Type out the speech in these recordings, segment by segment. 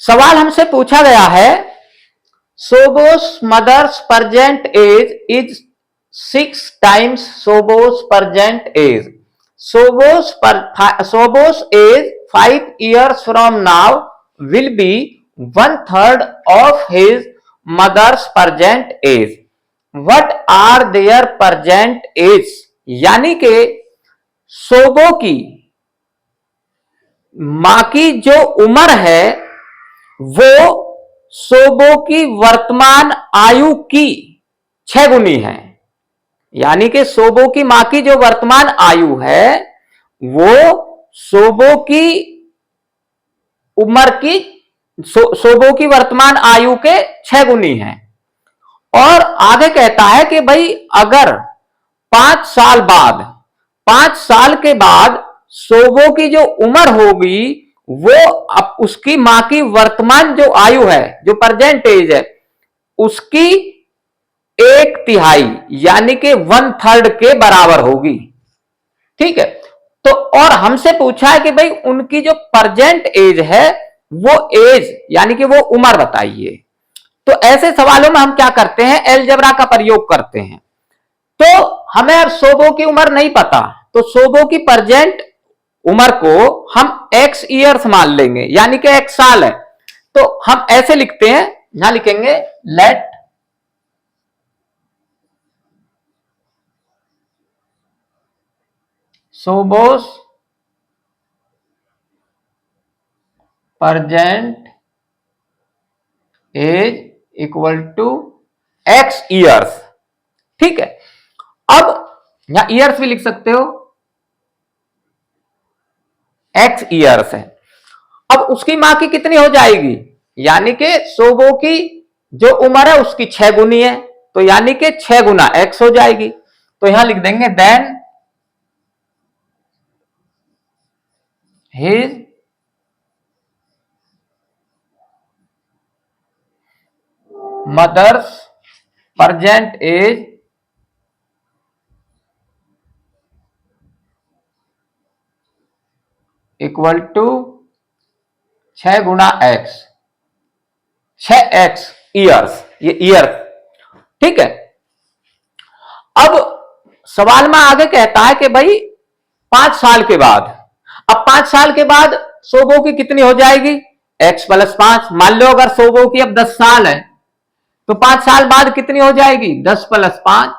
सवाल हमसे पूछा गया है, सोबोस mother's present age is 6 times सोबोस प्रेजेंट एज। सोबोस age 5 years from now will be 1/3 of his mother's present age. What are their present age? यानी कि सोबो की मां की जो उम्र है वो सोबो की वर्तमान आयु की 6 गुनी है। यानी कि सोबो की मां की जो वर्तमान आयु है वो सोबो की उम्र की सोबो की वर्तमान आयु के 6 गुनी है। और आगे कहता है कि भाई अगर 5 साल बाद 5 साल के बाद सोबो की जो उम्र होगी वो अब उसकी मां की वर्तमान जो आयु है, जो प्रेजेंट एज है, उसकी 1/3 यानी कि 1/3 के बराबर होगी। ठीक है। तो और हमसे पूछा है कि भाई उनकी जो प्रेजेंट एज है वो एज यानी कि वो उम्र बताइए। तो ऐसे सवालों में हम क्या करते हैं, अलजेब्रा का प्रयोग करते हैं। तो हमें अब सोबो की उम्र नहीं पता, तो सोबो की प्रेजेंट उम्र को हम x ईयर्स मान लेंगे, यानी कि x साल है। तो हम ऐसे लिखते हैं, यहां लिखेंगे लेट सोबोस present age equal to x years. ठीक है। अब यहां ईयर्स भी लिख सकते हो, x ईयर्स है। अब उसकी मां की कितनी हो जाएगी, यानी कि सोबो की जो उम्र है उसकी 6 गुनी है, तो यानी कि 6 गुना x हो जाएगी। तो यहां लिख देंगे then his mother's present age equal to 6 गुना x, 6x ईयर्स, ये ईयर। ठीक है। अब सवाल में आगे कहता है कि भाई 5 साल के बाद, अब 5 साल के बाद सोबो की कितनी हो जाएगी, x + 5। मान लो अगर सोबो की अब 10 साल है तो 5 साल बाद कितनी हो जाएगी, 10 + 5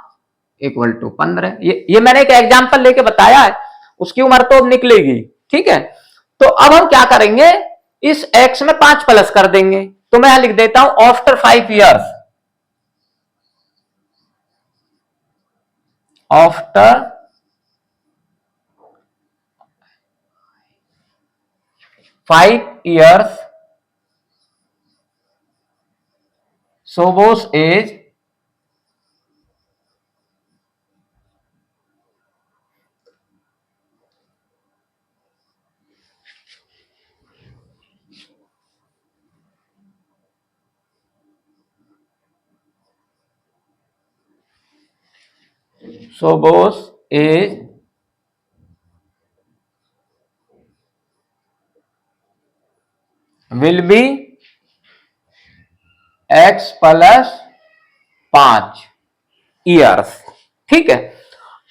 इक्वल टू 15। ये मैंने एक एग्जाम्पल लेके बताया है, उसकी उम्र तो अब निकलेगी। ठीक है। तो अब हम क्या करेंगे, इस x में 5 प्लस कर देंगे। तो मैं यहां लिख देता हूं आफ्टर 5 years, आफ्टर 5 years सोबोस एज सोबोस age will be x + 5 years. ठीक है।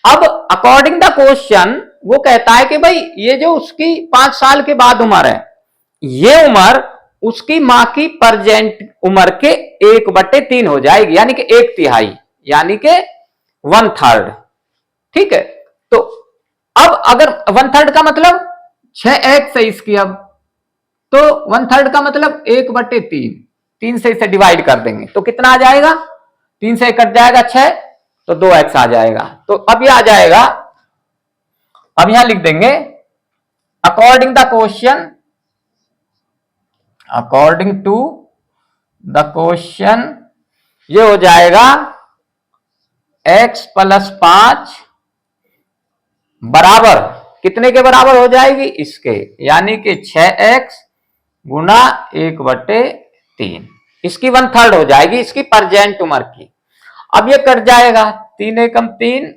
अब अकॉर्डिंग द क्वेश्चन वो कहता है कि भाई ये जो उसकी 5 साल के बाद उम्र है, ये उम्र उसकी मां की प्रेजेंट उम्र के 1/3 हो जाएगी, यानी कि 1/3, यानी कि 1/3। ठीक है। तो अब अगर 1/3 का मतलब 6x है इसकी, अब तो 1/3 का मतलब 1/3, 3 से इसे डिवाइड कर देंगे तो कितना आ जाएगा, 3 से कट जाएगा 6, तो 2x आ जाएगा। तो अब ये आ जाएगा, अब यहां लिख देंगे according the question, according to the question ये हो जाएगा x + 5 बराबर कितने के बराबर हो जाएगी, इसके, यानी कि 6x गुना 1/3, इसकी 1/3 हो जाएगी, इसकी प्रेजेंट उम्र की। अब ये कट जाएगा, 3 एकम 3,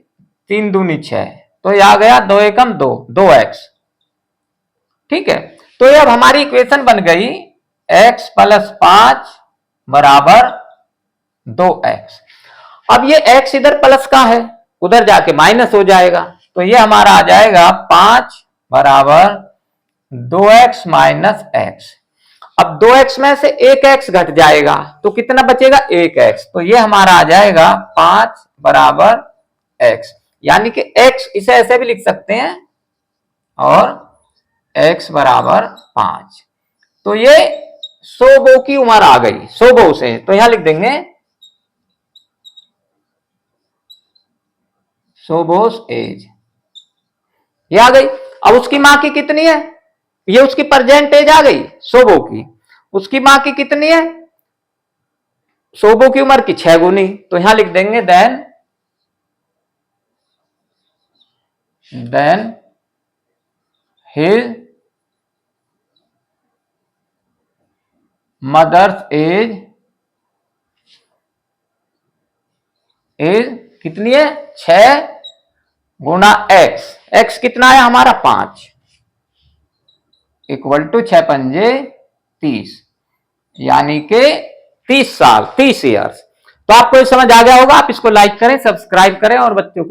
3 दूनी 6, तो ये आ गया 2 एकम 2, 2x। ठीक है। तो ये अब हमारी इक्वेशन बन गई x प्लस 5 बराबर 2x। अब ये x इधर प्लस का है, उधर जाके माइनस हो जाएगा, तो ये हमारा आ जाएगा 5 बराबर 2x माइनस x। अब 2x में से एक x घट जाएगा तो कितना बचेगा, 1x। तो ये हमारा आ जाएगा 5 बराबर x, यानी कि x इसे ऐसे भी लिख सकते हैं और x बराबर 5। तो ये सोबो की उम्र आ गई, सोबो से, तो यहां लिख देंगे सोबोस एज, ये आ गई। अब उसकी मां की कितनी है, ये उसकी प्रेजेंट एज आ गई सोबो की। उसकी मां की कितनी है, सोबो की उम्र की 6 गुनी, तो यहां लिख देंगे देन हिज मदर्स एज कितनी है, 6 गुना x। x कितना है हमारा 5 इक्वल टू 6 पंजे 30, यानी कि 30 साल, 30 ईयर्स। तो आपको ये समझ आ गया होगा। आप इसको लाइक करें, सब्सक्राइब करें और बच्चों को